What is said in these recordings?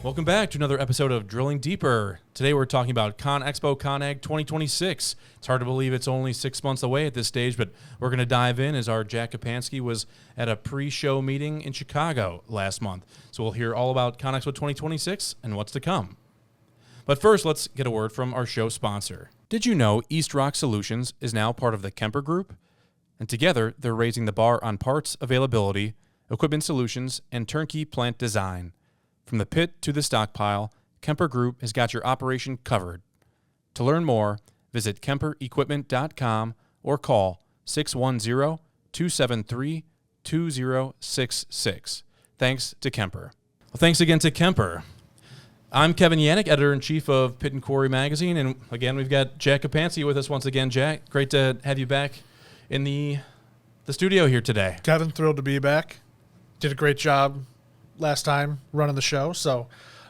Welcome back to another episode of Drilling Deeper. Today we're talking about ConExpo-Con 2026. It's hard to believe it's only 6 months away at this stage, but we're going to dive in as our Jack Kapansky was at a pre-show meeting in Chicago last month. So we'll hear all about ConExpo 2026 and what's to come. But first, let's get a word from our show sponsor. Did you know East Rock Solutions is now part of the Kemper Group? And together, they're raising the bar on parts availability, equipment solutions, and turnkey plant design. From the pit to the stockpile, Kemper Group has got your operation covered. To learn more, visit KemperEquipment.com or call 610-273-2066. Thanks to Kemper. Well, thanks again to Kemper. I'm Kevin Yannick, editor-in-chief of Pit and Quarry Magazine, and again, we've got Jack Kapansky with us once again. Jack, great to have you back in the studio here today. Kevin, thrilled to be back. Did a great job last time running the show,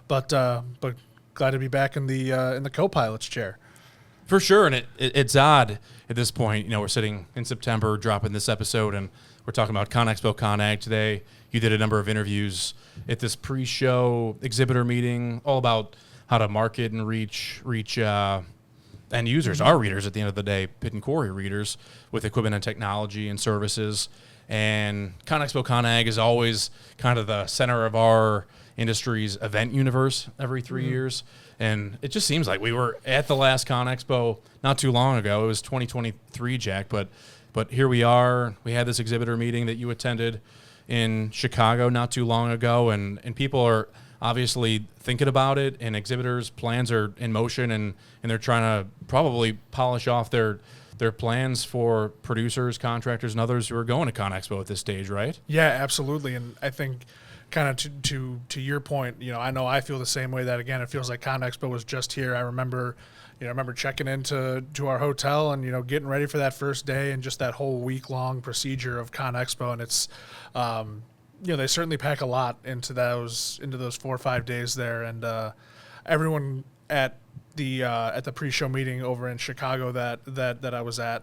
but glad to be back in the co-pilot's chair. For sure, and it's odd at this point. You know, we're sitting in September, dropping this episode, and we're talking about ConExpo-Con Ag today. You did a number of interviews at this pre-show exhibitor meeting, all about how to market and reach end users, our readers at the end of the day, Pit and Quarry readers, with equipment and technology and services. And ConExpo-Con Ag is always kind of the center of our industry's event universe every 3 years. And it just seems like we were at the last ConExpo not too long ago. It was 2023, Jack, but here we are. We had this exhibitor meeting that you attended in Chicago not too long ago, and people are obviously thinking about it, and exhibitors' plans are in motion, and they're trying to probably polish off their plans for producers, contractors, and others who are going to ConExpo at this stage, right? Yeah, absolutely. And I think kind of to your point, you know I feel the same way. That again, it feels like ConExpo was just here. I remember checking into our hotel and getting ready for that first day and just that whole week-long procedure of ConExpo. And it's they certainly pack a lot into those 4 or 5 days there. And everyone at the pre-show meeting over in Chicago that I was at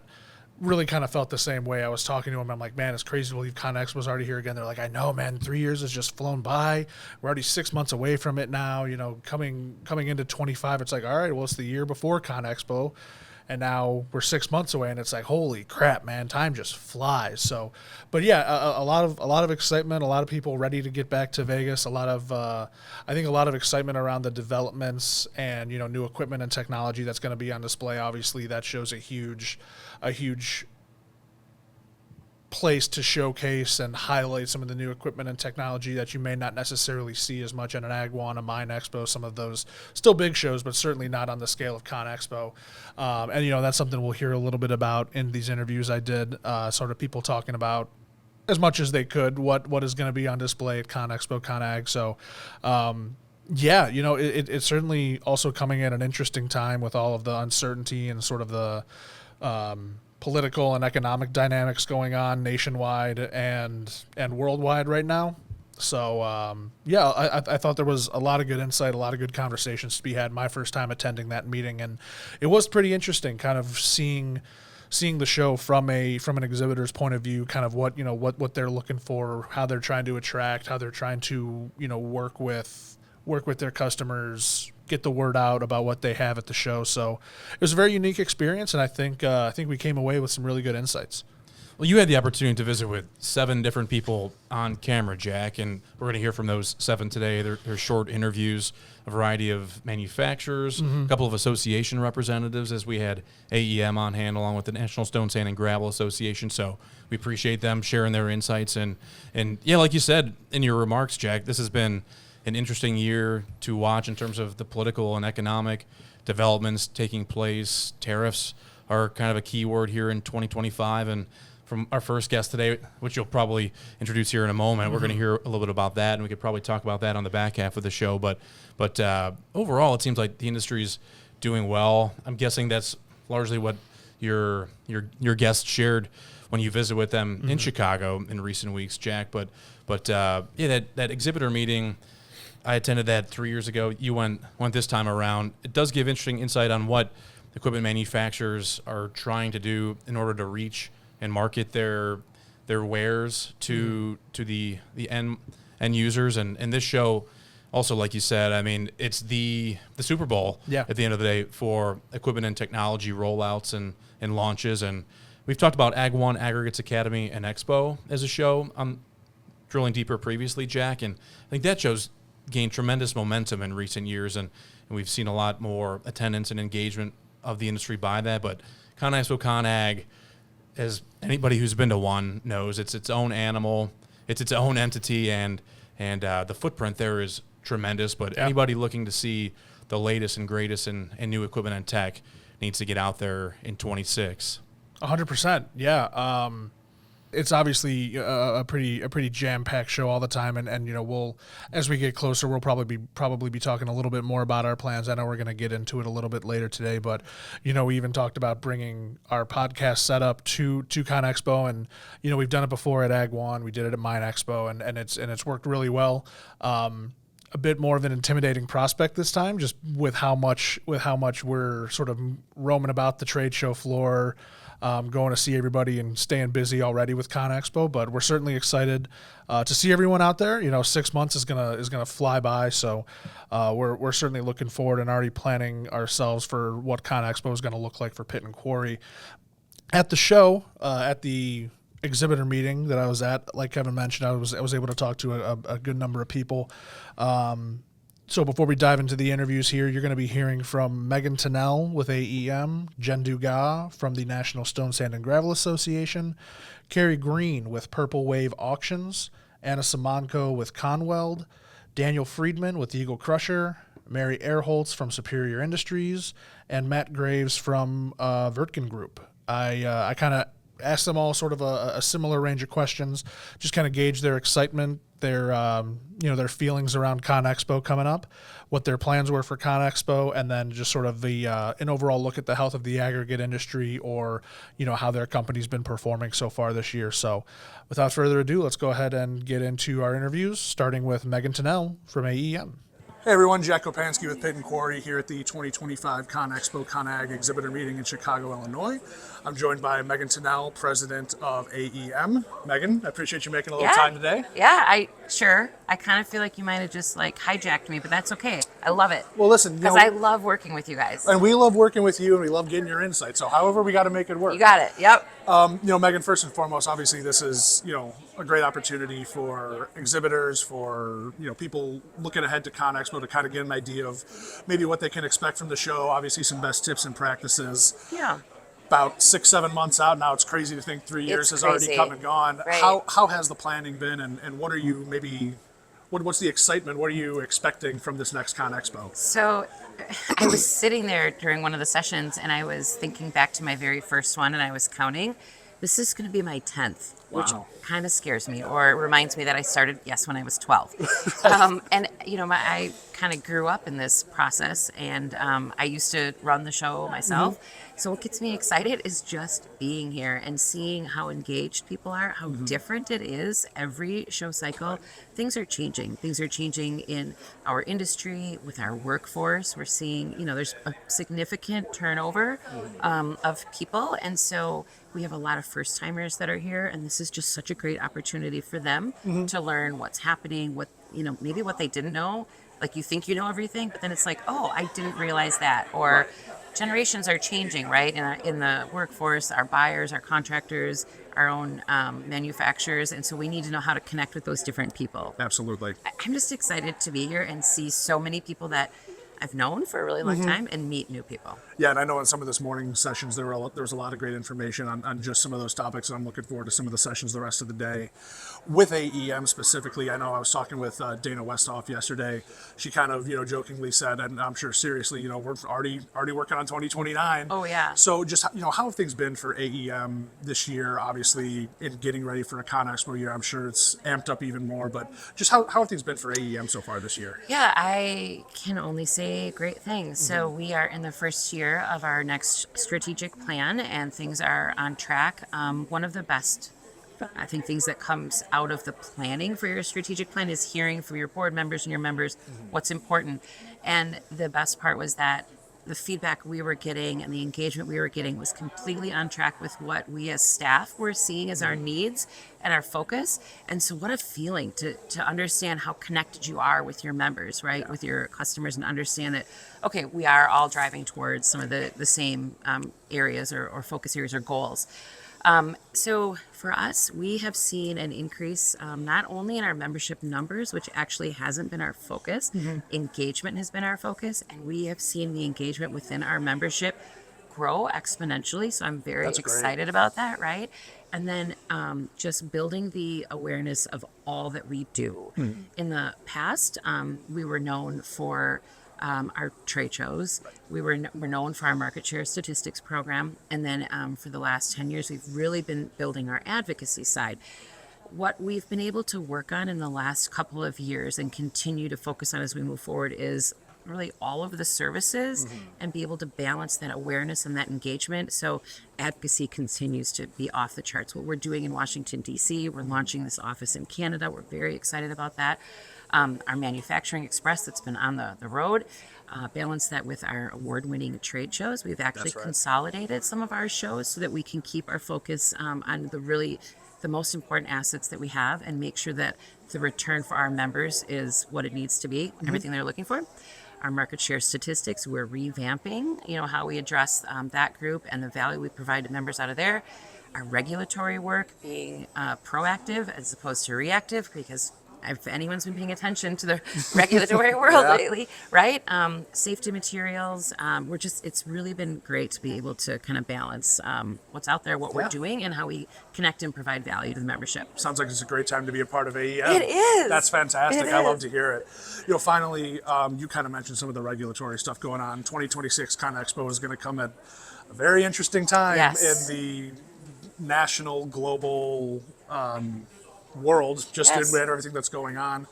really kind of felt the same way. I was talking to them. I'm like, man, it's crazy to believe ConExpo's already here again. They're like, I know, man, 3 years has just flown by. We're already 6 months away from it now. Coming into 25, it's like, all right, well, it's the year before ConExpo, and now we're 6 months away, and it's like, holy crap, man, time just flies. So, but yeah, a lot of excitement, a lot of people ready to get back to Vegas. I think a lot of excitement around the developments and new equipment and technology that's going to be on display. Obviously, that shows a huge place to showcase and highlight some of the new equipment and technology that you may not necessarily see as much at an AgWan, a Mine Expo, some of those still big shows, but certainly not on the scale of ConExpo. And that's something we'll hear a little bit about in these interviews I did, sort of people talking about as much as they could what is going to be on display at ConExpo-Con Ag. So it's certainly also coming at an interesting time with all of the uncertainty and sort of the political and economic dynamics going on nationwide and worldwide right now. So, I thought there was a lot of good insight, a lot of good conversations to be had my first time attending that meeting. And it was pretty interesting kind of seeing the show from an exhibitor's point of view, kind of what they're looking for, how they're trying to attract, how they're trying to, work with their customers, get the word out about what they have at the show. So it was a very unique experience, and I think we came away with some really good insights. Well, you had the opportunity to visit with 7 different people on camera, Jack, and we're going to hear from those 7 today. They're short interviews, a variety of manufacturers, a couple of association representatives, as we had AEM on hand along with the National Stone Sand and Gravel Association. So we appreciate them sharing their insights. And yeah, like you said in your remarks, Jack, this has been an interesting year to watch in terms of the political and economic developments taking place. Tariffs are kind of a key word here in 2025. And from our first guest today, which you'll probably introduce here in a moment, we're going to hear a little bit about that, and we could probably talk about that on the back half of the show. But overall, it seems like the industry's doing well. I'm guessing that's largely what your guests shared when you visit with them in Chicago in recent weeks, Jack. But that exhibitor meeting, I attended that 3 years ago. You went this time around. It does give interesting insight on what equipment manufacturers are trying to do in order to reach and market their wares to the end users. And this show also, like you said, I mean, it's the Super Bowl at the end of the day for equipment and technology rollouts and launches. And we've talked about Ag One, Aggregates Academy, and Expo as a show. I'm drilling deeper previously, Jack, and I think that show's gained tremendous momentum in recent years, and we've seen a lot more attendance and engagement of the industry by that. But ConExpo-Con Ag, as anybody who's been to one knows, it's its own animal, it's its own entity, and the footprint there is tremendous. But anybody looking to see the latest and greatest in new equipment and tech needs to get out there in 26. 100%. Yeah. It's obviously a pretty jam-packed show all the time, and we'll, as we get closer, we'll probably be talking a little bit more about our plans. I know we're going to get into it a little bit later today, but we even talked about bringing our podcast setup to ConExpo, and we've done it before at Ag One, we did it at Mine Expo, and it's worked really well. A bit more of an intimidating prospect this time, just with how much we're sort of roaming about the trade show floor, going to see everybody and staying busy already with ConExpo. But we're certainly excited to see everyone out there. 6 months is gonna fly by, so we're certainly looking forward and already planning ourselves for what ConExpo is going to look like for Pit and Quarry. At the show, at the exhibitor meeting that I was at, like Kevin mentioned, I was able to talk to a good number of people. So before we dive into the interviews here, you're going to be hearing from Megan Tennell with AEM, Jen Dugas from the National Stone, Sand, and Gravel Association, Carrie Green with Purple Wave Auctions, Anna Simonko with Conweld, Daniel Friedman with Eagle Crusher, Mary Erholtz from Superior Industries, and Matt Graves from Vertgen Group. I kind of asked them all sort of a similar range of questions, just kind of gauge their excitement, their feelings around ConExpo coming up, what their plans were for ConExpo, and then just sort of an overall look at the health of the aggregate industry, or how their company's been performing so far this year. So without further ado, let's go ahead and get into our interviews, starting with Megan Tennell from AEM. Hey everyone, Jack Kopansky with Pit and Quarry here at the 2025 ConExpo-Con Ag exhibitor meeting in Chicago, Illinois. I'm joined by Megan Tennell, president of AEM. Megan, I appreciate you making a little time today. Yeah, I kind of feel like you might have just hijacked me, but that's okay. I love it. Well, listen, because I love working with you guys. And we love working with you, and we love getting your insight. So however we got to make it work. You got it. Yep. Megan, first and foremost, obviously this is, a great opportunity for exhibitors, for, people looking ahead to ConExpo to kind of get an idea of maybe what they can expect from the show. Obviously some best tips and practices. Yeah. About 6-7 months out now. It's crazy to think 3 years has already come and gone. Right. How has the planning been, and what are you what's the excitement? What are you expecting from this next ConExpo? So I was sitting there during one of the sessions, and I was thinking back to my very first one, and I was counting. This is going to be my 10th, which kind of scares me, or reminds me that I started, when I was 12. And, I kind of grew up in this process, and I used to run the show myself. Mm-hmm. So what gets me excited is just being here and seeing how engaged people are, how different it is every show cycle. Things are changing. Things are changing in our industry, with our workforce. We're seeing, there's a significant turnover of people. And so we have a lot of first timers that are here, and this is just such a great opportunity for them to learn what's happening, what, maybe what they didn't know. Like, you think you know everything, but then it's like, oh, I didn't realize that. Or generations are changing, right? In the workforce, our buyers, our contractors, our own manufacturers. And so we need to know how to connect with those different people. Absolutely. I'm just excited to be here and see so many people that I've known for a really long time and meet new people. Yeah, and I know in some of this morning sessions there was a lot of great information on just some of those topics, and I'm looking forward to some of the sessions the rest of the day. With AEM specifically, I know I was talking with Dana Westhoff yesterday. She kind of, jokingly said, and I'm sure seriously, we're already working on 2029. Oh, yeah. So just, how have things been for AEM this year? Obviously, in getting ready for a ConExpo year, I'm sure it's amped up even more, but just how have things been for AEM so far this year? Yeah, I can only say great things. So we are in the first year of our next strategic plan, and things are on track. One of the best, I think, things that comes out of the planning for your strategic plan is hearing from your board members and your members what's important. And the best part was that the feedback we were getting and the engagement we were getting was completely on track with what we as staff were seeing as our needs and our focus. And so what a feeling to understand how connected you are with your members, right? With your customers, and understand that, okay, we are all driving towards some of the same areas or focus areas or goals. So for us, we have seen an increase not only in our membership numbers, which actually hasn't been our focus, engagement has been our focus, and we have seen the engagement within our membership grow exponentially. So I'm very excited about that, right? And then just building the awareness of all that we do. In the past, we were known for our trade shows. We're known for our market share statistics program. And then for the last 10 years, we've really been building our advocacy side. What we've been able to work on in the last couple of years and continue to focus on as we move forward is really all of the services and be able to balance that awareness and that engagement. So advocacy continues to be off the charts. What we're doing in Washington, D.C., we're launching this office in Canada. We're very excited about that. Our Manufacturing Express that's been on the road, balance that with our award-winning trade shows. We've actually consolidated some of our shows so that we can keep our focus on the most important assets that we have and make sure that the return for our members is what it needs to be, everything they're looking for. Our market share statistics, we're revamping, how we address that group and the value we provide to members out of there. Our regulatory work being proactive as opposed to reactive, because if anyone's been paying attention to the regulatory world lately, right? Safety materials, it's really been great to be able to kind of balance what's out there, what we're doing, and how we connect and provide value to the membership. Sounds like it's a great time to be a part of AEM. It is. That's fantastic. I love to hear it. Finally, you kind of mentioned some of the regulatory stuff going on. 2026 ConExpo is going to come at a very interesting time in the national, global world, just in everything that's going on.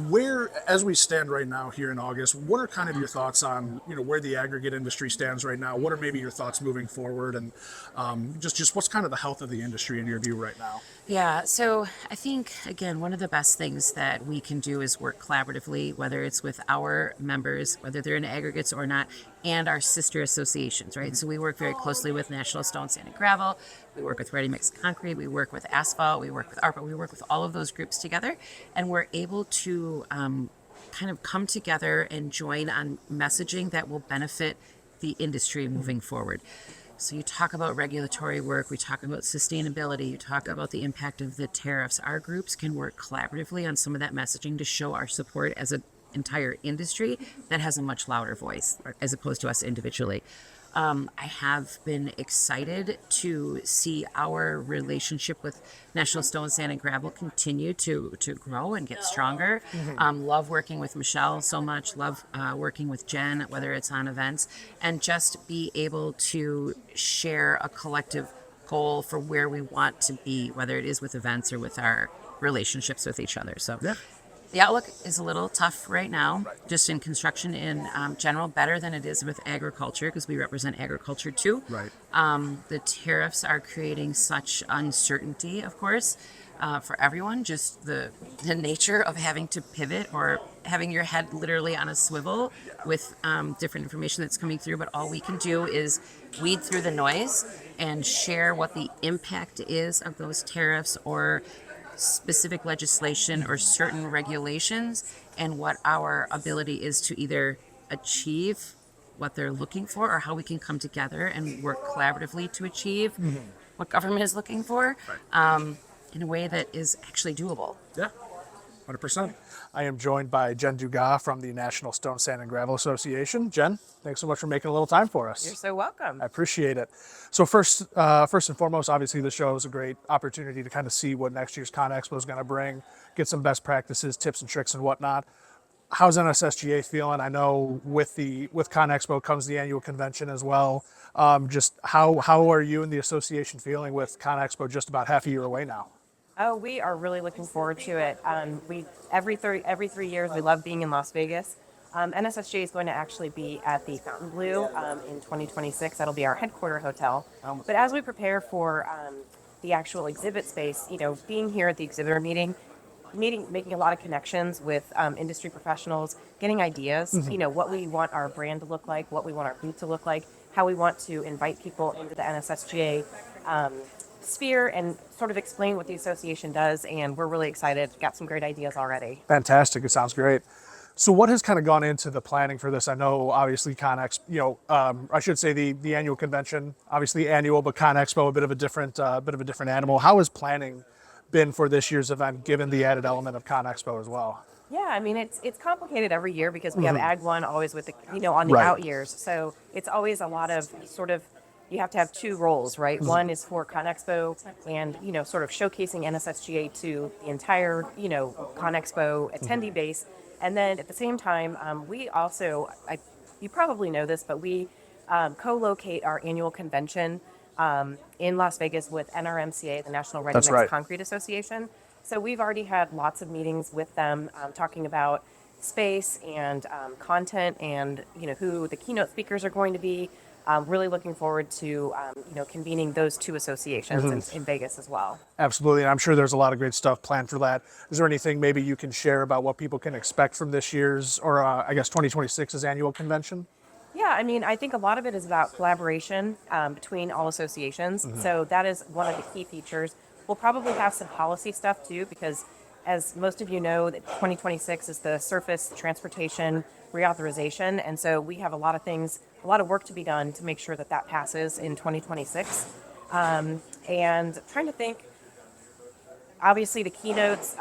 Where, as we stand right now here in August, what are kind of your thoughts on, where the aggregate industry stands right now? What are maybe your thoughts moving forward, and just what's kind of the health of the industry in your view right now? Yeah, so I think, again, one of the best things that we can do is work collaboratively, whether it's with our members, whether they're in aggregates or not, and our sister associations, right? So we work very closely with National Stone, Sand, and Gravel. We work with Ready Mix Concrete. We work with Asphalt. We work with ARPA. We work with all of those groups together, and we're able to kind of come together and join on messaging that will benefit the industry moving forward. So you talk about regulatory work, we talk about sustainability, you talk about the impact of the tariffs. Our groups can work collaboratively on some of that messaging to show our support as an entire industry that has a much louder voice as opposed to us individually. I have been excited to see our relationship with National Stone, Sand, and Gravel continue to grow and get stronger. Love working with Michelle so much. Love working with Jen, whether it's on events, and just be able to share a collective goal for where we want to be, whether it is with events or with our relationships with each other. So the outlook is a little tough right now, just in construction in general, better than it is with agriculture, because we represent agriculture too. Right. The tariffs are creating such uncertainty, of course, for everyone. Just the nature of having to pivot or having your head literally on a swivel with different information that's coming through. But all we can do is weed through the noise and share what the impact is of those tariffs or specific legislation or certain regulations, and what our ability is to either achieve what they're looking for or how we can come together and work collaboratively to achieve what government is looking for in a way that is actually doable. Yeah, 100%. I am joined by Jen Dugas from the National Stone, Sand, and Gravel Association. Jen, thanks so much for making a little time for us. You're so welcome. I appreciate it. So first and foremost, obviously the show is a great opportunity to kind of see what next year's ConExpo is going to bring, get some best practices, tips and tricks and whatnot. How's NSSGA feeling? I know with ConExpo comes the annual convention as well. Just how are you and the association feeling with ConExpo just about half a year away now? Oh, we are really looking forward to it. We every 3 years we love being in Las Vegas. NSSGA is going to actually be at the Fontainebleau in 2026. That'll be our headquarter hotel. But as we prepare for the actual exhibit space, being here at the exhibitor meeting, making a lot of connections with industry professionals, getting ideas, what we want our brand to look like, what we want our booth to look like, how we want to invite people into the NSSGA sphere and sort of explain what the association does. And we're really excited. Got some great ideas already. Fantastic. It sounds great. So what has kind of gone into the planning for this? I know obviously I should say the annual convention, obviously annual, but ConExpo a bit of a different animal. How has planning been for this year's event, given the added element of ConExpo as well? Yeah, I mean it's complicated every year because we have Ag One always with the on the Right. out years. So it's always a lot of sort of you have to have two roles, right? One is for ConExpo and sort of showcasing NSSGA to the entire ConExpo attendee base, and then at the same time we also you probably know this, but we co-locate our annual convention in Las Vegas with NRMCA, the National Ready That's Mix right. Concrete Association. So we've already had lots of meetings with them talking about space and content and who the keynote speakers are going to be. Really looking forward to convening those two associations in Vegas as well. Absolutely, and I'm sure there's a lot of great stuff planned for that. Is there anything maybe you can share about what people can expect from this year's, or I guess 2026's annual convention? Yeah, I mean, I think a lot of it is about collaboration between all associations. So that is one of the key features. We'll probably have some policy stuff too, because as most of you know, that 2026 is the Surface Transportation Reauthorization, and so we have a lot of work to be done to make sure that that passes in 2026. And trying to think, obviously the keynotes,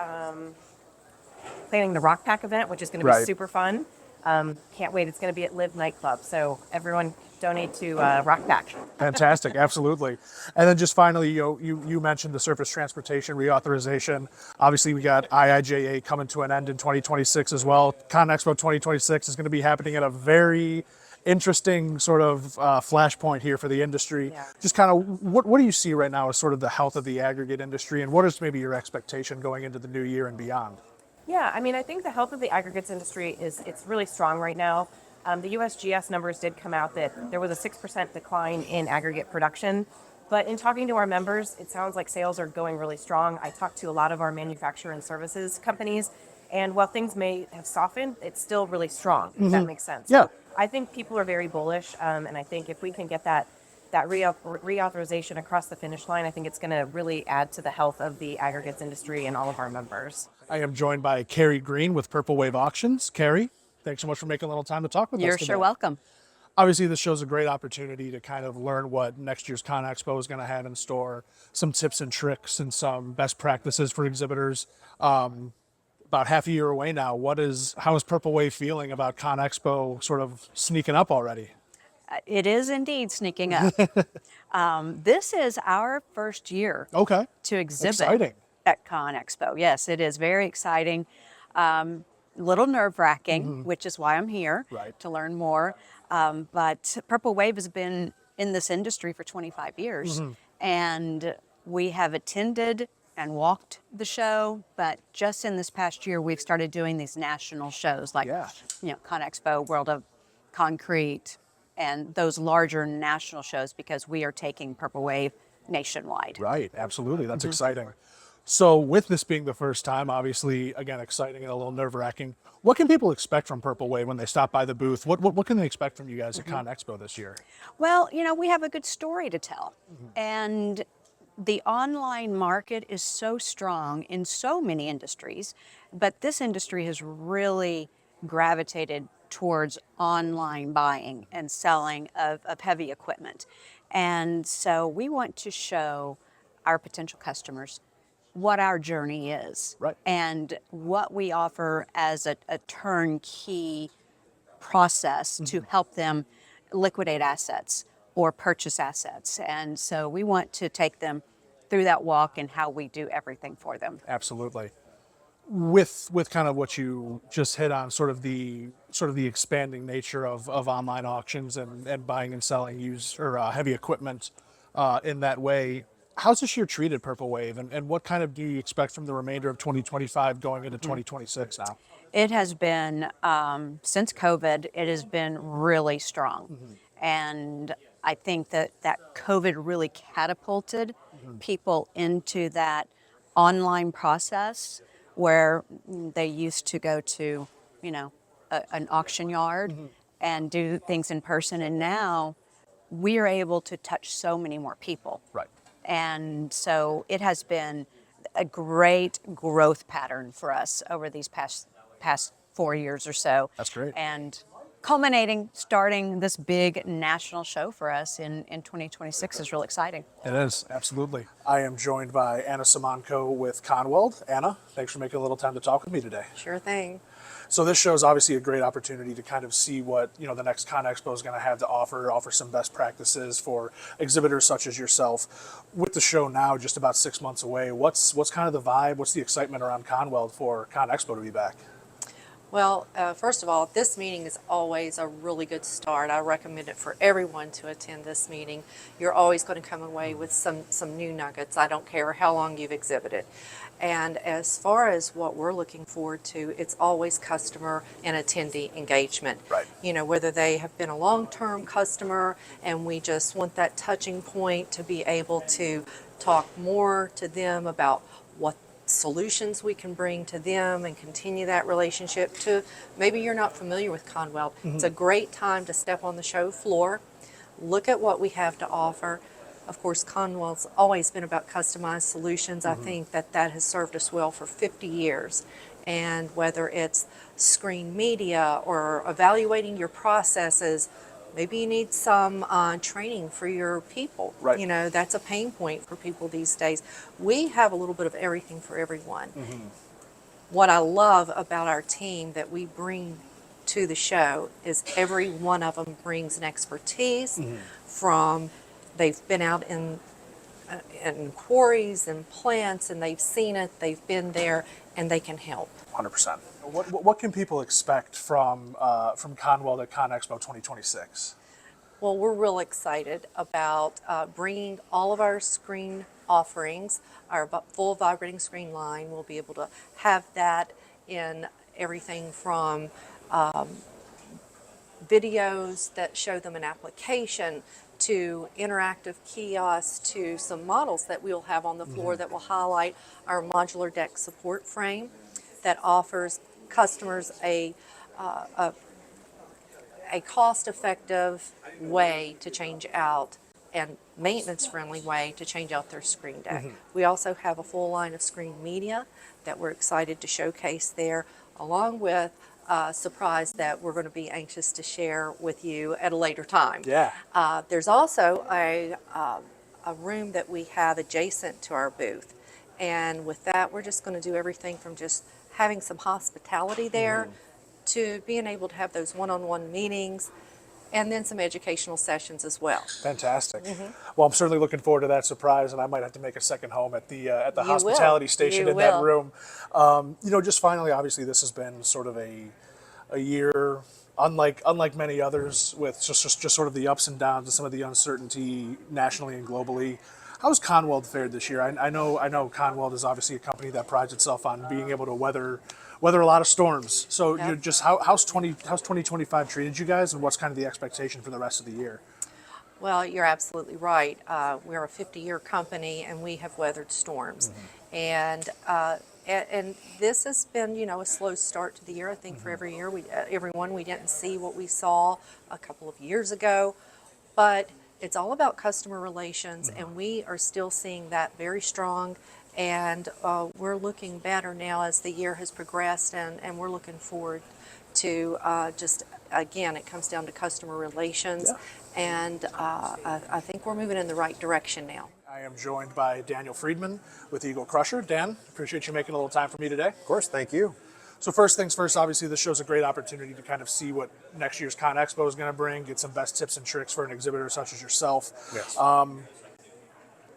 planning the Rock Pack event, which is going to be Right. super fun. Can't wait. It's going to be at Live Nightclub. So everyone donate to Rock Pack. Fantastic, absolutely. And then just finally, you mentioned the Surface Transportation Reauthorization. Obviously, we got IIJA coming to an end in 2026 as well. ConExpo 2026 is going to be happening at a very interesting sort of flashpoint here for the industry. Yeah. Just kind of what do you see right now as sort of the health of the aggregate industry, and what is maybe your expectation going into the new year and beyond? Yeah, I mean, I think the health of the aggregates industry it's really strong right now. The USGS numbers did come out that there was a 6% decline in aggregate production. But in talking to our members, it sounds like sales are going really strong. I talked to a lot of our manufacturer and services companies, and while things may have softened, it's still really strong, if that makes sense. Yeah. I think people are very bullish, and I think if we can get that reauthorization across the finish line, I think it's going to really add to the health of the aggregates industry and all of our members. I am joined by Carrie Green with Purple Wave Auctions. Carrie, thanks so much for making a little time to talk with us You're today. sure welcome. Obviously, this shows a great opportunity to kind of learn what next year's ConExpo is going to have in store, some tips and tricks and some best practices for exhibitors. About half a year away now, how is Purple Wave feeling about ConExpo sort of sneaking up already? It is indeed sneaking up. This is our first year Okay. to exhibit Exciting. at ConExpo. Yes, it is very exciting. Little nerve-wracking, which is why I'm here, Right. to learn more. But Purple Wave has been in this industry for 25 years, and we have attended and walked the show, but just in this past year, we've started doing these national shows like, Yeah. ConExpo, World of Concrete, and those larger national shows because we are taking Purple Wave nationwide. Right, absolutely. That's exciting. So with this being the first time, obviously, again, exciting and a little nerve-wracking, what can people expect from Purple Wave when they stop by the booth? What can they expect from you guys at ConExpo this year? Well, we have a good story to tell. And the online market is so strong in so many industries, but this industry has really gravitated towards online buying and selling of heavy equipment. And so we want to show our potential customers what our journey is, Right. and what we offer as a turnkey process to help them liquidate assets or purchase assets. And so we want to take them through that walk and how we do everything for them. Absolutely. With kind of what you just hit on, sort of the expanding nature of online auctions and buying and selling used or heavy equipment in that way, how's this year treated Purple Wave, and what kind of do you expect from the remainder of 2025 going into 2026 now? It has been, since COVID, it has been really strong. And I think that COVID really catapulted people into that online process where they used to go to, an auction yard and do things in person. And now we are able to touch so many more people. Right. And so it has been a great growth pattern for us over these past 4 years or so. That's great. And culminating, starting this big national show for us in 2026 is real exciting. It is, absolutely. I am joined by Anna Simonko with Conweld. Anna, thanks for making a little time to talk with me today. Sure thing. So this show is obviously a great opportunity to kind of see what the next ConExpo is going to have to offer some best practices for exhibitors such as yourself. With the show now just about 6 months away, what's kind of the vibe? What's the excitement around Conweld for ConExpo to be back? Well, first of all, this meeting is always a really good start. I recommend it for everyone to attend this meeting. You're always going to come away with some new nuggets. I don't care how long you've exhibited. And as far as what we're looking forward to, it's always customer and attendee engagement. Right. Whether they have been a long-term customer and we just want that touching point to be able to talk more to them about what solutions we can bring to them and continue that relationship. To maybe you're not familiar with Conweld. It's a great time to step on the show floor, look at what we have to offer. Of course, Conweld's always been about customized solutions. I think that has served us well for 50 years. And whether it's screen media or evaluating your processes, maybe you need some training for your people. Right. That's a pain point for people these days. We have a little bit of everything for everyone. What I love about our team that we bring to the show is every one of them brings an expertise from, they've been out in quarries and plants and they've seen it, they've been there, and they can help. 100%. What can people expect from Conweld at ConExpo 2026? Well, we're real excited about bringing all of our screen offerings, our full vibrating screen line. We'll be able to have that in everything from videos that show them an application to interactive kiosks to some models that we'll have on the floor that will highlight our modular deck support frame that offers customers a cost-effective way to change out and maintenance-friendly way to change out their screen deck. We also have a full line of screen media that we're excited to showcase there, along with a surprise that we're going to be anxious to share with you at a later time. Yeah. There's also a room that we have adjacent to our booth. And with that, we're just going to do everything from just having some hospitality there to being able to have those one-on-one meetings and then some educational sessions as well. Fantastic. Well, I'm certainly looking forward to that surprise, and I might have to make a second home at the hospitality station in that room. Just finally, obviously, this has been sort of a year unlike many others, with just sort of the ups and downs and some of the uncertainty nationally and globally. How's Conweld fared this year? I know Conweld is obviously a company that prides itself on being able to weather a lot of storms. So just how's 2025 treated you guys, and what's kind of the expectation for the rest of the year? Well, you're absolutely right. We're a 50-year company, and we have weathered storms. And this has been, a slow start to the year. I think for everyone, we didn't see what we saw a couple of years ago, but it's all about customer relations, and we are still seeing that very strong. And we're looking better now as the year has progressed, and we're looking forward to again, it comes down to customer relations, and I think we're moving in the right direction now. I am joined by Daniel Friedman with Eagle Crusher. Dan, appreciate you making a little time for me today. Of course, thank you. So first things first, obviously this show's a great opportunity to kind of see what next year's ConExpo is going to bring, get some best tips and tricks for an exhibitor such as yourself. Yes.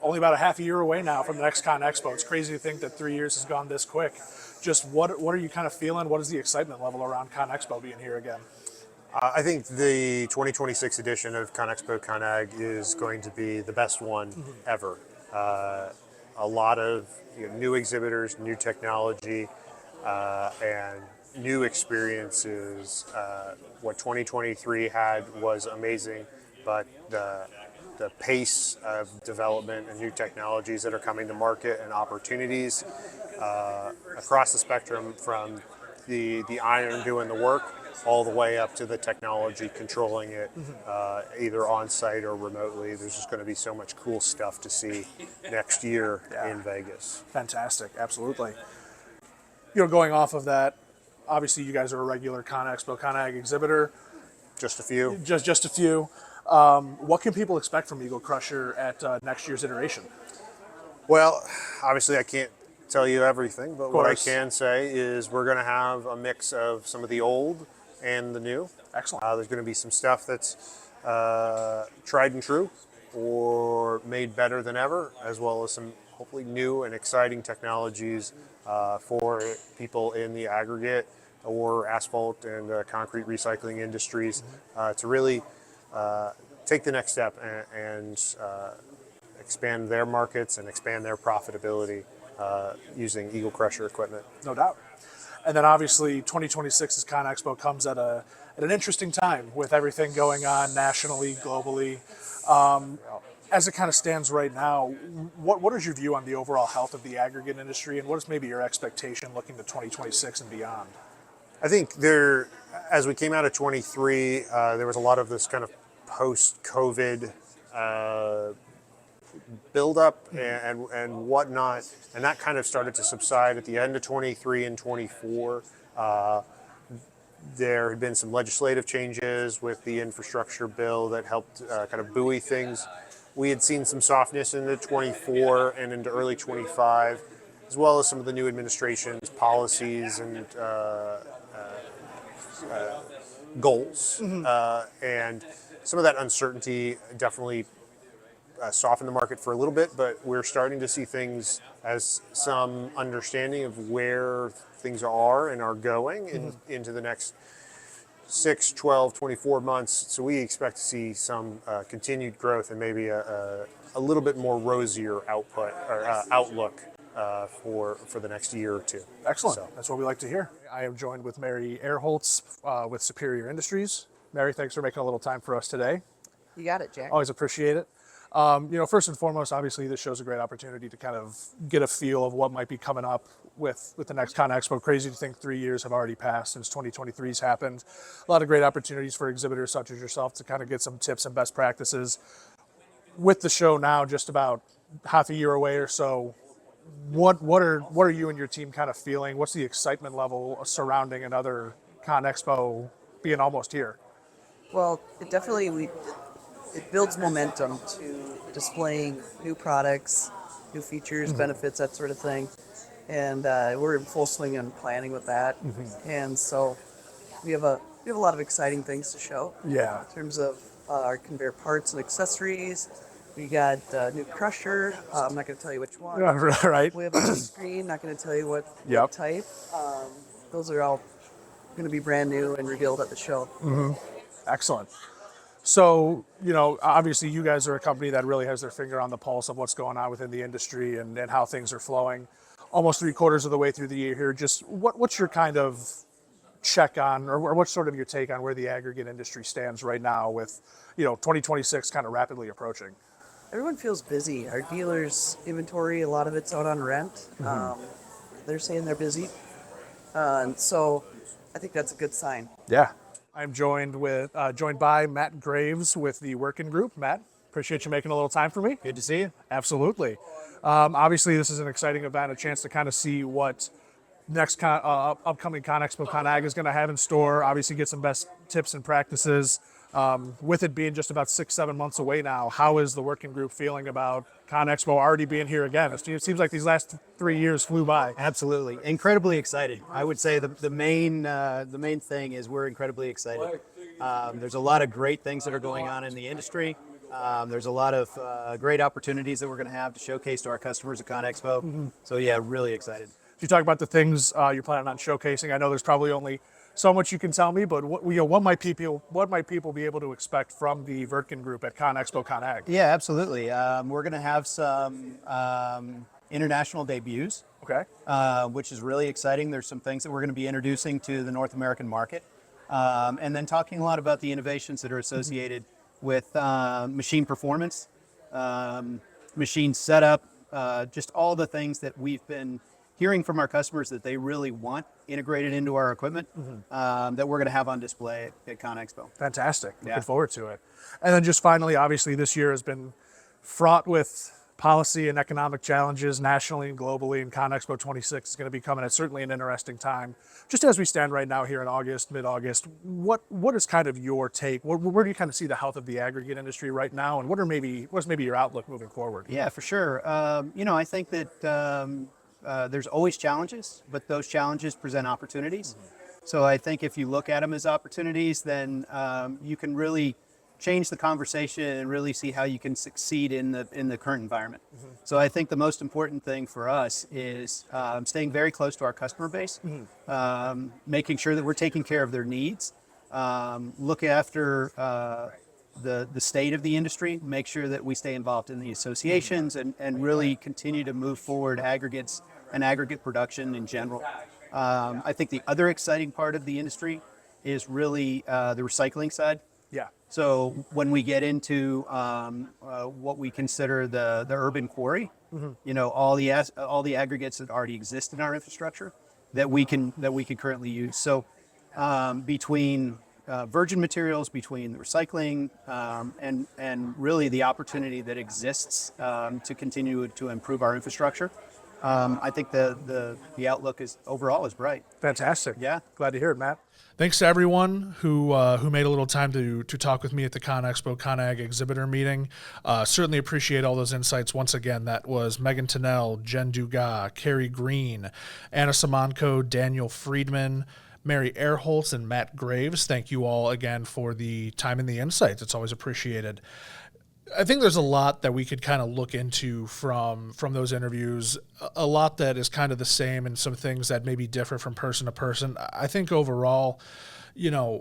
Only about a half a year away now from the next ConExpo. It's crazy to think that 3 years has gone this quick. Just what are you kind of feeling? What is the excitement level around ConExpo being here again? I think the 2026 edition of ConExpo-Con is going to be the best one ever. A lot of new exhibitors, new technology, and new experiences. What 2023 had was amazing, but the pace of development and new technologies that are coming to market and opportunities across the spectrum, from the iron doing the work all the way up to the technology controlling it, either on site or remotely. There's just going to be so much cool stuff to see next year in Vegas. Fantastic, absolutely. Going off of that, obviously you guys are a regular ConExpo-Con exhibitor. Just a few. Just a few. What can people expect from Eagle Crusher at next year's iteration? Well, obviously I can't tell you everything, but what I course. can say is we're going to have a mix of some of the old and the new. Excellent. There's going to be some stuff that's tried and true or made better than ever, as well as some hopefully new and exciting technologies for people in the aggregate or asphalt and concrete recycling industries to really take the next step and expand their markets and expand their profitability using Eagle Crusher equipment. No doubt. And then obviously 2026's ConExpo comes at an interesting time with everything going on nationally, globally. As it kind of stands right now, what is your view on the overall health of the aggregate industry, and what is maybe your expectation looking to 2026 and beyond? I think as we came out of 23, there was a lot of this kind of post-COVID buildup and whatnot, and that kind of started to subside at the end of 23 and 24. There had been some legislative changes with the infrastructure bill that helped kind of buoy things. We had seen some softness into 24 and into early 25, as well as some of the new administration's policies and goals. And some of that uncertainty definitely softened the market for a little bit, but we're starting to see things as some understanding of where things are and are going into the next 6, 12, 24 months. So we expect to see some continued growth and maybe a little bit more rosier outlook for the next year or two. Excellent. So. That's what we like to hear. I am joined with Mary Airholtz with Superior Industries. Mary, thanks for making a little time for us today. You got it, Jack. Always appreciate it. First and foremost, obviously, this show's a great opportunity to kind of get a feel of what might be coming up with the next ConExpo. Crazy to think 3 years have already passed since 2023's happened. A lot of great opportunities for exhibitors such as yourself to kind of get some tips and best practices. With the show now just about half a year away or so, what are you and your team kind of feeling? What's the excitement level surrounding another ConExpo being almost here? Well, it definitely it builds momentum to displaying new products, new features, benefits, that sort of thing. And we're in full swing on planning with that. And so we have a lot of exciting things to show. Yeah. In terms of our conveyor parts and accessories. We got a new crusher. I'm not going to tell you which one. Right. We have a new screen. Not going to tell you what type. Those are all going to be brand new and revealed at the show. Excellent. So, obviously you guys are a company that really has their finger on the pulse of what's going on within the industry and how things are flowing. Almost 3/4 of the way through the year here, just what's your kind of check on, or what's sort of your take on where the aggregate industry stands right now with, 2026 kind of rapidly approaching? Everyone feels busy. Our dealers' inventory, a lot of it's out on rent. They're saying they're busy. And so I think that's a good sign. Yeah. I'm joined by Matt Graves with the Working Group. Matt, appreciate you making a little time for me. Good to see you. Absolutely. Obviously, this is an exciting event, a chance to kind of see what next upcoming ConExpo-Con is going to have in store. Obviously, get some best tips and practices. With it being just about 6-7 months away now, how is the Working Group feeling about ConExpo already being here again? It seems like these last 3 years flew by. Absolutely, incredibly excited. I would say the main thing is we're incredibly excited. There's a lot of great things that are going on in the industry. There's a lot of great opportunities that we're going to have to showcase to our customers at ConExpo. So yeah, really excited. If you talk about the things you're planning on showcasing, I know there's probably only so much you can tell me, but what might people be able to expect from the Working Group at ConExpo-Con? Yeah, absolutely. We're going to have some international debuts, Okay. which is really exciting. There's some things that we're going to be introducing to the North American market, and then talking a lot about the innovations that are associated with machine performance, machine setup, just all the things that we've been hearing from our customers that they really want integrated into our equipment that we're going to have on display at ConExpo. Fantastic. Yeah. Looking forward to it. And then just finally, obviously, this year has been fraught with policy and economic challenges nationally and globally, and ConExpo 26 is going to be coming at certainly an interesting time. Just as we stand right now here in August, mid-August, what is kind of your take? Where do you kind of see the health of the aggregate industry right now, and what's maybe your outlook moving forward? Yeah, for sure. I think that there's always challenges, but those challenges present opportunities. So I think if you look at them as opportunities, then you can really change the conversation and really see how you can succeed in the current environment. So I think the most important thing for us is staying very close to our customer base, making sure that we're taking care of their needs, look after the state of the industry, make sure that we stay involved in the associations and really continue to move forward aggregates and aggregate production in general. I think the other exciting part of the industry is really the recycling side. Yeah. So when we get into what we consider the urban quarry, all the aggregates that already exist in our infrastructure that we can currently use. So between virgin materials, between the recycling and really the opportunity that exists to continue to improve our infrastructure, I think the outlook overall is bright. Fantastic. Yeah. Glad to hear it, Matt. Thanks to everyone who made a little time to talk with me at the ConExpo-Con exhibitor meeting. Certainly appreciate all those insights. Once again, that was Megan Tennell, Jen Dugas, Carrie Green, Anna Simonko, Daniel Friedman, Mary Erholtz, and Matt Graves. Thank you all again for the time and the insights. It's always appreciated. I think there's a lot that we could kind of look into from those interviews, a lot that is kind of the same and some things that may be different from person to person. I think overall,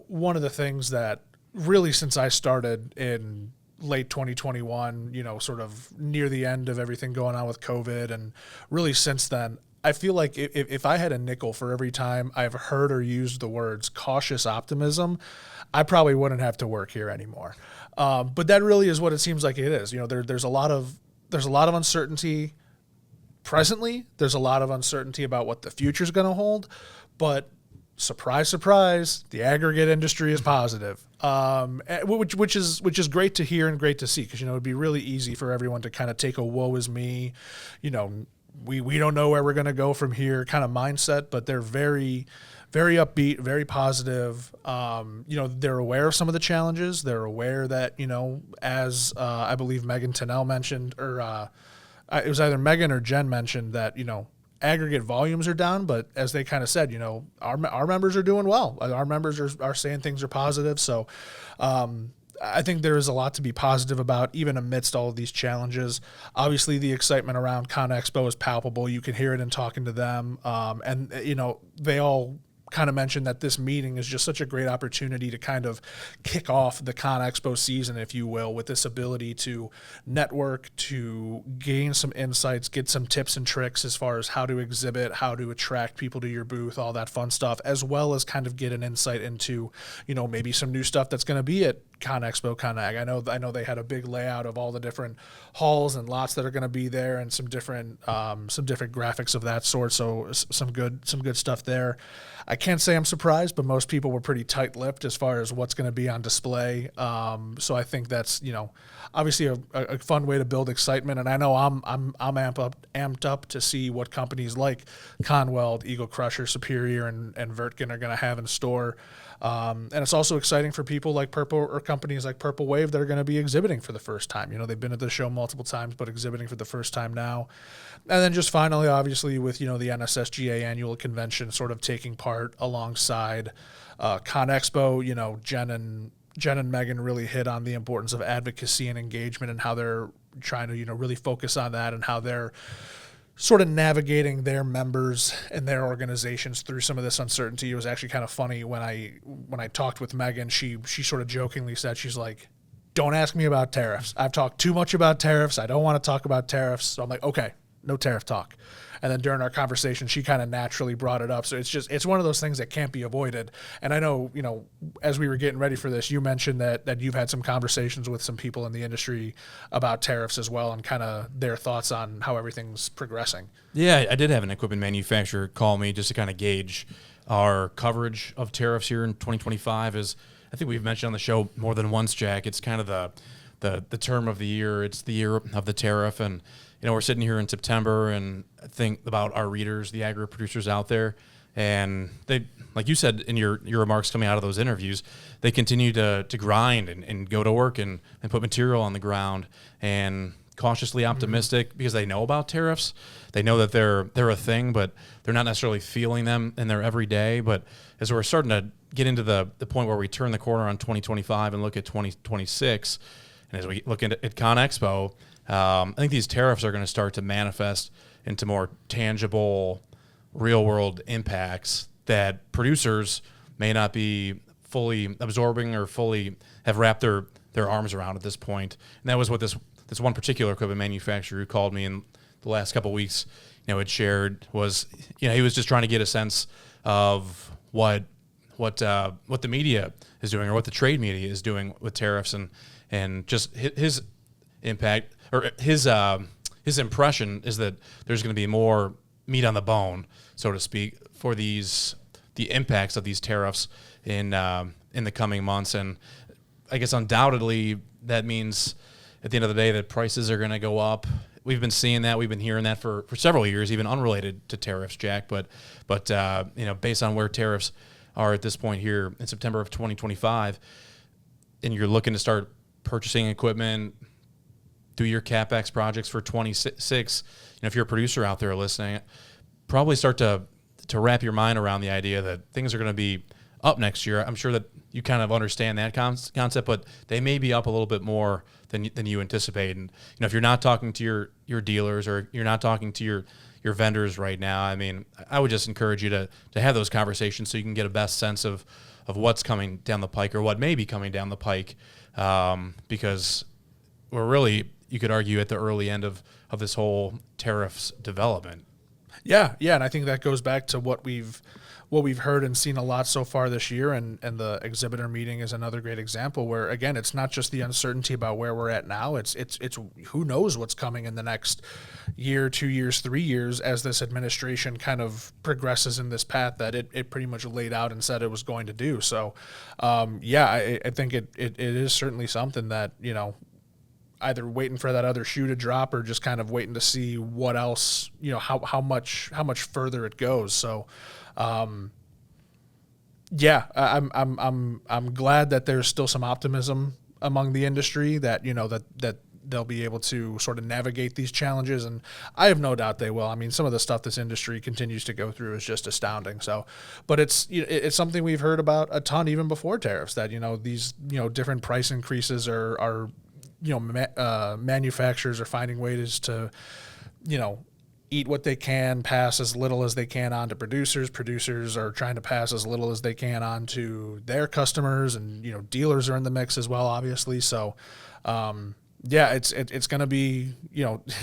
one of the things that really since I started in late 2021, sort of near the end of everything going on with COVID, and really since then, I feel like if I had a nickel for every time I've heard or used the words cautious optimism, I probably wouldn't have to work here anymore. But that really is what it seems like it is. There's a lot of uncertainty presently. There's a lot of uncertainty about what the future is going to hold. But surprise, surprise, the aggregate industry is positive, which is great to hear and great to see, because it'd be really easy for everyone to kind of take a woe is me, we don't know where we're going to go from here kind of mindset, but they're very, very upbeat, very positive. They're aware of some of the challenges. They're aware that, as I believe Megan Tennell mentioned, or it was either Megan or Jen mentioned that, aggregate volumes are down, but as they kind of said, our members are doing well. Our members are saying things are positive. So, I think there is a lot to be positive about, even amidst all of these challenges. Obviously, the excitement around ConExpo is palpable. You can hear it in talking to them. And they all kind of mentioned that this meeting is just such a great opportunity to kind of kick off the ConExpo season, if you will, with this ability to network, to gain some insights, get some tips and tricks as far as how to exhibit, how to attract people to your booth, all that fun stuff, as well as kind of get an insight into, maybe some new stuff that's going to be at ConExpo-Con. I know they had a big layout of all the different halls and lots that are going to be there, and some different graphics of that sort. So some good stuff there. I can't say I'm surprised, but most people were pretty tight-lipped as far as what's going to be on display. So I think that's obviously a fun way to build excitement. And I know I'm amped up to see what companies like Conweld, Eagle Crusher, Superior, and Vertgen are going to have in store. And it's also exciting for people like companies like Purple Wave that are going to be exhibiting for the first time. They've been at the show multiple times, but exhibiting for the first time now. And then just finally, obviously, with, the NSSGA annual convention sort of taking part alongside ConExpo, Jen and Megan really hit on the importance of advocacy and engagement, and how they're trying to, really focus on that, and how they're sort of navigating their members and their organizations through some of this uncertainty. It was actually kind of funny when I talked with Megan, she sort of jokingly said, she's like, "Don't ask me about tariffs. I've talked too much about tariffs. I don't want to talk about tariffs." So I'm like, okay, no tariff talk. And then during our conversation, she kind of naturally brought it up. So it's one of those things that can't be avoided. And I know, as we were getting ready for this, you mentioned that you've had some conversations with some people in the industry about tariffs as well, and kind of their thoughts on how everything's progressing. Yeah, I did have an equipment manufacturer call me just to kind of gauge our coverage of tariffs here in 2025. As I think we've mentioned on the show more than once, Jack, it's kind of the term of the year. It's the year of the tariff, and we're sitting here in September, and I think about our readers, the agri producers out there, and they, like you said in your remarks coming out of those interviews, they continue to grind and go to work and put material on the ground, and cautiously optimistic because they know about tariffs. They know that they're a thing, but they're not necessarily feeling them in their everyday. But as we're starting to get into the point where we turn the corner on 2025 and look at 2026, and as we look at ConExpo, I think these tariffs are going to start to manifest into more tangible, real-world impacts that producers may not be fully absorbing or fully have wrapped their arms around at this point. And that was what this one particular equipment manufacturer who called me in the last couple of weeks, had shared was, he was just trying to get a sense of what the media is doing or what the trade media is doing with tariffs, and just his impact or his impression is that there's going to be more meat on the bone, so to speak, for the impacts of these tariffs in the coming months. And I guess undoubtedly that means at the end of the day that prices are going to go up. We've been seeing that. We've been hearing that for several years, even unrelated to tariffs, Jack. But based on where tariffs are at this point here in September of 2025, and you're looking to start purchasing equipment, do your CapEx projects for 26, if you're a producer out there listening, probably start to wrap your mind around the idea that things are going to be up next year. I'm sure that you kind of understand that concept, but they may be up a little bit more than you anticipate. And if you're not talking to your dealers or you're not talking to your vendors right now, I mean, I would just encourage you to have those conversations so you can get a best sense of what's coming down the pike or what may be coming down the pike, because we're really, you could argue, at the early end of this whole tariffs development. Yeah, and I think that goes back to what we've heard and seen a lot so far this year, and the exhibitor meeting is another great example where, again, it's not just the uncertainty about where we're at now, it's who knows what's coming in the next year, 2 years, 3 years as this administration kind of progresses in this path that it pretty much laid out and said it was going to do. So, I think it is certainly something that, either waiting for that other shoe to drop or just kind of waiting to see what else, how much further it goes. So, I'm glad that there's still some optimism among the industry that, that they'll be able to sort of navigate these challenges. And I have no doubt they will. I mean, some of the stuff this industry continues to go through is just astounding. So, but it's something we've heard about a ton even before tariffs, that, these, different price increases are manufacturers are finding ways to, eat what they can, pass as little as they can on to producers. Producers are trying to pass as little as they can on to their customers, and, dealers are in the mix as well, obviously. So, it's going to be,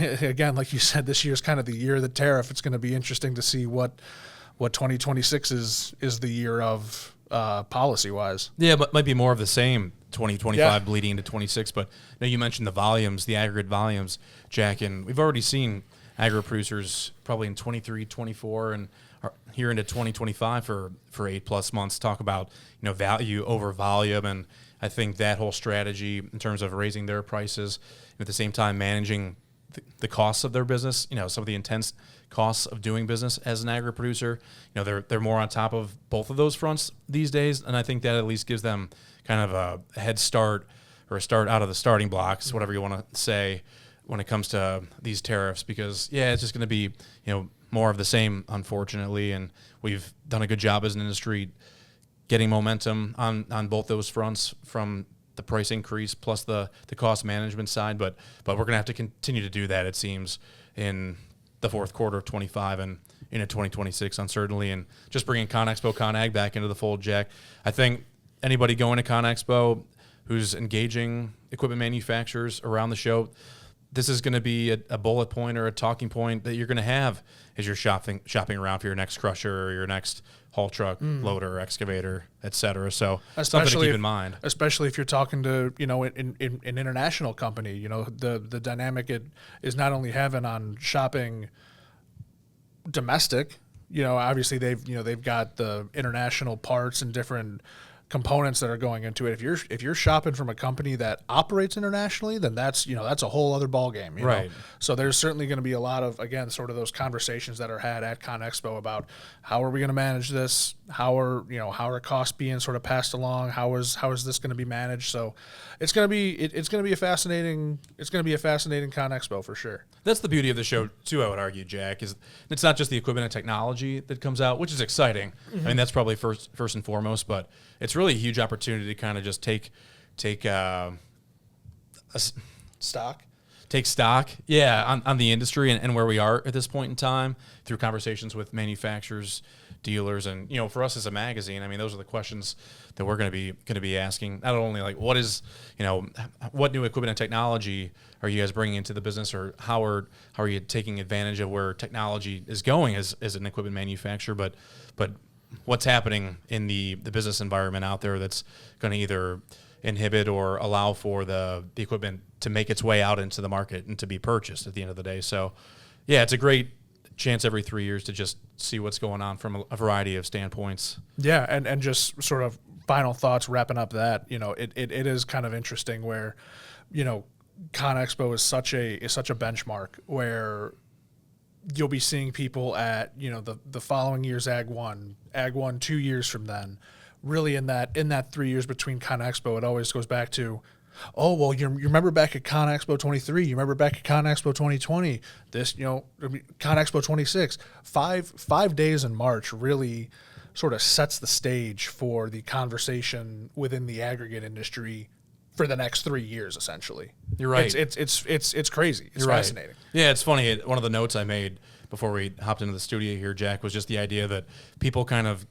again, like you said, this year's kind of the year of the tariff. It's going to be interesting to see what 2026 is the year of, policy-wise. Yeah, but might be more of the same 2025 bleeding into 26. But you mentioned the volumes, the aggregate volumes, Jack, and we've already seen agri producers probably in 23, 24, and here into 2025 for 8+ months talk about value over volume. And I think that whole strategy in terms of raising their prices and at the same time managing the costs of their business, some of the intense costs of doing business as an agri producer, they're more on top of both of those fronts these days. And I think that at least gives them kind of a head start or a start out of the starting blocks, whatever you want to say, when it comes to these tariffs, because it's just going to be, more of the same, unfortunately. And we've done a good job as an industry getting momentum on both those fronts, from the price increase plus the cost management side. But we're going to have to continue to do that, it seems, in the fourth quarter of 25 and into 2026, uncertainly. And just bringing ConExpo-Con Ag back into the fold, Jack, I think anybody going to ConExpo who's engaging equipment manufacturers around the show, this is going to be a bullet point or a talking point that you're going to have as you're shopping around for your next crusher or your next haul truck, loader, excavator, et cetera. So something to keep in mind. Especially if you're talking to, an international company, the dynamic it is not only having on shopping domestic, obviously they've got the international parts and different components that are going into it. If you're shopping from a company that operates internationally, then that's a whole other ball game, right? So there's certainly going to be a lot of, again, sort of those conversations that are had at ConExpo about how are we going to manage this, how are costs being sort of passed along, how is this going to be managed. So it's going to be a fascinating ConExpo for sure. That's the beauty of the show too, I would argue, Jack, is it's not just the equipment and technology that comes out, which is exciting. I mean, that's probably first and foremost, but it's really a huge opportunity to kind of just take stock, on the industry and where we are at this point in time through conversations with manufacturers, dealers, and for us as a magazine, I mean, those are the questions that we're going to be asking. Not only like what new equipment and technology are you guys bringing into the business, or how are you taking advantage of where technology is going as an equipment manufacturer, but what's happening in the business environment out there that's going to either inhibit or allow for the equipment to make its way out into the market and to be purchased at the end of the day. So, yeah, it's a great chance every 3 years to just see what's going on from a variety of standpoints. Yeah, and just sort of final thoughts wrapping up that, it is kind of interesting where, ConExpo is such a benchmark where you'll be seeing people at, the following year's Ag 1, 2 years from then. Really in that 3 years between ConExpo, it always goes back to, oh, well, you remember back at ConExpo 23, you remember back at ConExpo 2020, this, ConExpo 26, five days in March really sort of sets the stage for the conversation within the aggregate industry for the next 3 years, essentially. You're right. It's crazy. It's You're fascinating. Right. Yeah, it's funny. One of the notes I made before we hopped into the studio here, Jack, was just the idea that people kind of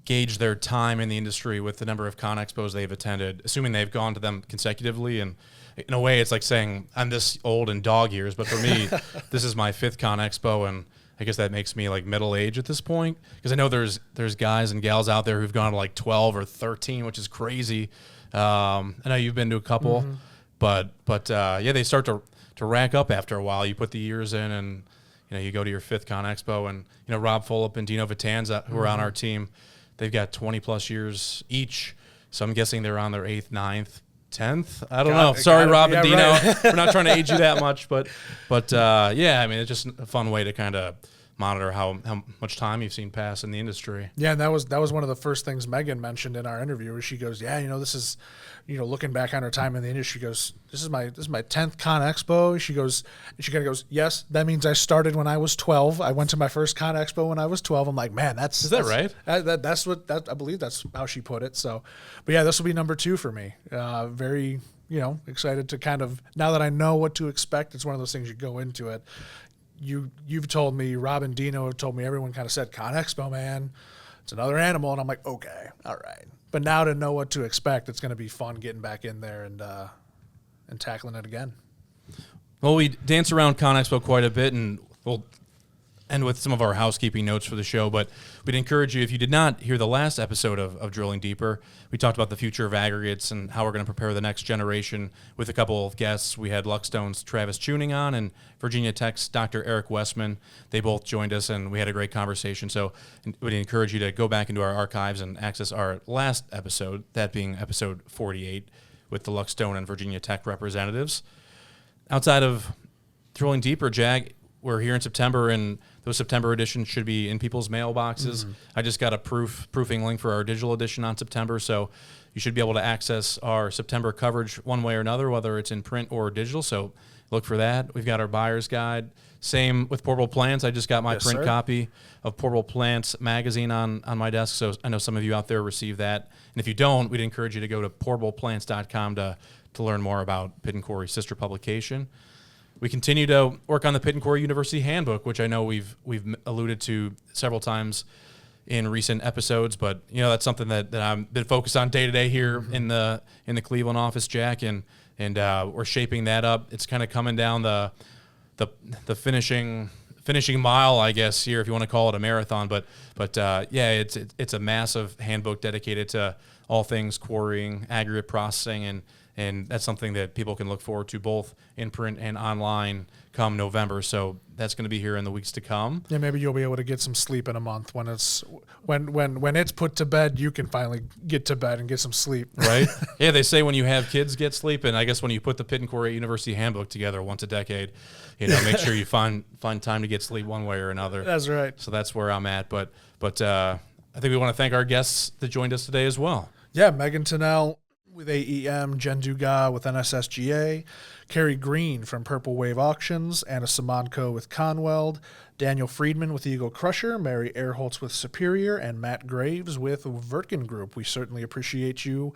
gauge their time in the industry with the number of ConExpos they've attended, assuming they've gone to them consecutively. And in a way, it's like saying, I'm this old in dog years, but for me, this is my 5th ConExpo, and I guess that makes me like middle age at this point, because I know there's guys and gals out there who've gone to like 12 or 13, which is crazy. I know you've been to a couple, but yeah, they start to rack up after a while. You put the years in, and you go to your 5th ConExpo, and Rob Fulop and Dino Vitanza, who are on our team, they've got 20 plus years each. So I'm guessing they're on their 8th, 9th, 10th. I don't know. Sorry, Rob and Dino. Right. We're not trying to age you that much, but yeah, I mean, it's just a fun way to kind of monitor how much time you've seen pass in the industry. Yeah, and that was one of the first things Megan mentioned in our interview, where she goes, yeah, this is, looking back on her time in the industry, she goes, this is my 10th ConExpo. She goes, and she kind of goes, yes, that means I started when I was 12. I went to my first ConExpo when I was 12. I'm like, man, is that right? I believe that's how she put it. So, but yeah, this will be number 2 for me. Very, excited to kind of, now that I know what to expect, it's one of those things you go into it. You've told me, Rob and Dino have told me, everyone kind of said, ConExpo, man, it's another animal. And I'm like, okay, all right. But now to know what to expect, it's going to be fun getting back in there and tackling it again. Well, we dance around ConExpo quite a bit, and we'll end with some of our housekeeping notes for the show, but we'd encourage you, if you did not hear the last episode of Drilling Deeper, we talked about the future of aggregates and how we're going to prepare the next generation with a couple of guests. We had Luckstone's Travis Tuning on and Virginia Tech's Dr. Eric Westman. They both joined us, and we had a great conversation. So we'd encourage you to go back into our archives and access our last episode, that being episode 48, with the Luckstone and Virginia Tech representatives. Outside of Drilling Deeper, Jack, we're here in September, and those September editions should be in people's mailboxes. I just got a proofing link for our digital edition on September, so you should be able to access our September coverage one way or another, whether it's in print or digital, so look for that. We've got our buyer's guide. Same with Portable Plants. I just got my print copy of Portable Plants magazine on my desk, so I know some of you out there receive that. And if you don't, we'd encourage you to go to portableplants.com to learn more about Pit & Quarry's sister publication. We continue to work on the Pit & Quarry University Handbook, which I know we've alluded to several times in recent episodes, but that's something that I've been focused on day to day here in the Cleveland office, Jack. And and we're shaping that up. It's kind of coming down the finishing mile, I guess, here, if you want to call it a marathon. But yeah, it's a massive handbook dedicated to all things quarrying, aggregate processing, and that's something that people can look forward to both in print and online come November. So that's going to be here in the weeks to come. Yeah, maybe you'll be able to get some sleep in a month when it's put to bed. You can finally get to bed and get some sleep. Right? Yeah, they say when you have kids, get sleep, and I guess when you put the Pitt and Quarry University Handbook together once a decade, make sure you find time to get sleep one way or another. That's right. So that's where I'm at. But I think we want to thank our guests that joined us today as well. Yeah, Megan Tennell with AEM, Jen Dugas with NSSGA, Carrie Green from Purple Wave Auctions, Anna Simonko with Conweld, Daniel Friedman with Eagle Crusher, Mary Erholtz with Superior, and Matt Graves with Vertgen Group. We certainly appreciate you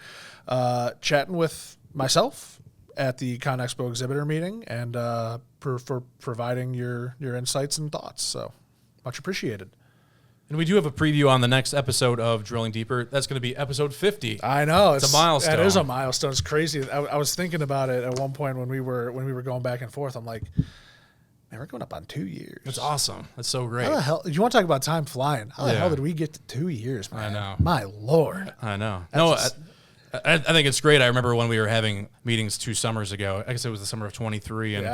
chatting with myself at the ConExpo exhibitor meeting and for providing your insights and thoughts. So much appreciated. And we do have a preview on the next episode of Drilling Deeper. That's going to be episode 50. I know. It's a milestone. It is a milestone. It's crazy. I was thinking about it at one point when we were going back and forth. I'm like, man, we're going up on 2 years. That's awesome. That's so great. How the hell? You want to talk about time flying? How the hell did we get to 2 years, man? I know. My Lord. I know. I think it's great. I remember when we were having meetings 2 summers ago. I guess it was the summer of 23,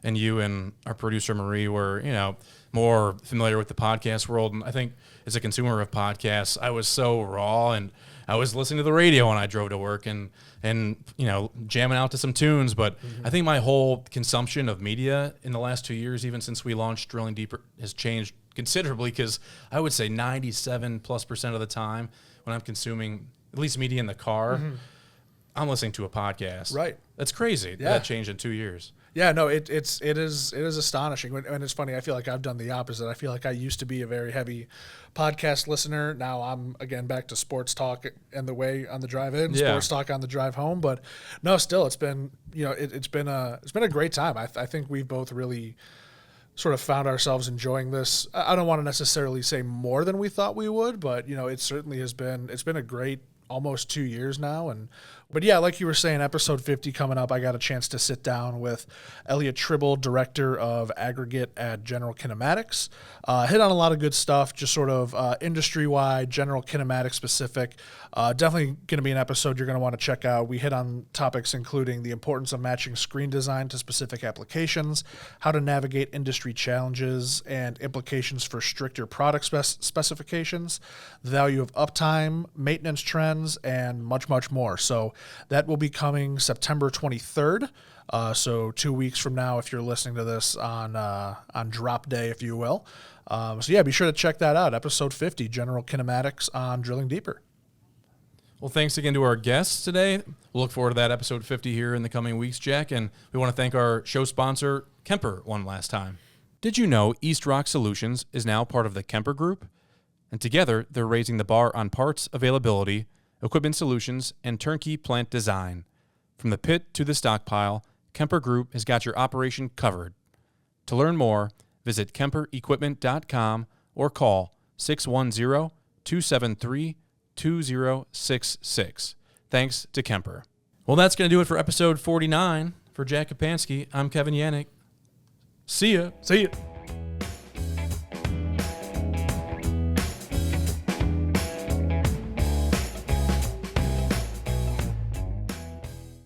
and you and our producer Marie were, more familiar with the podcast world. And I think as a consumer of podcasts, I was so raw, and I was listening to the radio when I drove to work and jamming out to some tunes. But I think my whole consumption of media in the last 2 years, even since we launched Drilling Deeper, has changed considerably, because I would say 97+% of the time when I'm consuming at least media in the car, I'm listening to a podcast. Right. That's crazy. Yeah. That changed in 2 years. Yeah, no, it is astonishing. And it's funny, I feel like I've done the opposite. I feel like I used to be a very heavy podcast listener. Now I'm, again, back to sports talk and the way on the drive in, sports talk on the drive home. But no, still, it's been, it's been a great time. I think we've both really sort of found ourselves enjoying this. I don't want to necessarily say more than we thought we would, but, it certainly has been, it's been a great almost 2 years now. But yeah, like you were saying, episode 50 coming up, I got a chance to sit down with Elliot Tribble, director of aggregate at General Kinematics. Hit on a lot of good stuff, just sort of industry-wide, General Kinematics specific. Definitely going to be an episode you're going to want to check out. We hit on topics including the importance of matching screen design to specific applications, how to navigate industry challenges and implications for stricter product specifications, the value of uptime, maintenance trends, and much, much more. So that will be coming September 23rd. So 2 weeks from now, if you're listening to this on drop day, if you will. So yeah, be sure to check that out. Episode 50, General Kinematics on Drilling Deeper. Well, thanks again to our guests today. We'll look forward to that episode 50 here in the coming weeks, Jack. And we want to thank our show sponsor, Kemper, one last time. Did you know East Rock Solutions is now part of the Kemper Group? And together, they're raising the bar on parts availability, equipment solutions, and turnkey plant design. From the pit to the stockpile, Kemper Group has got your operation covered. To learn more, visit KemperEquipment.com or call 610-273-2066. Thanks to Kemper. Well, that's going to do it for episode 49. For Jack Kapansky, I'm Kevin Yannick. See ya. See ya.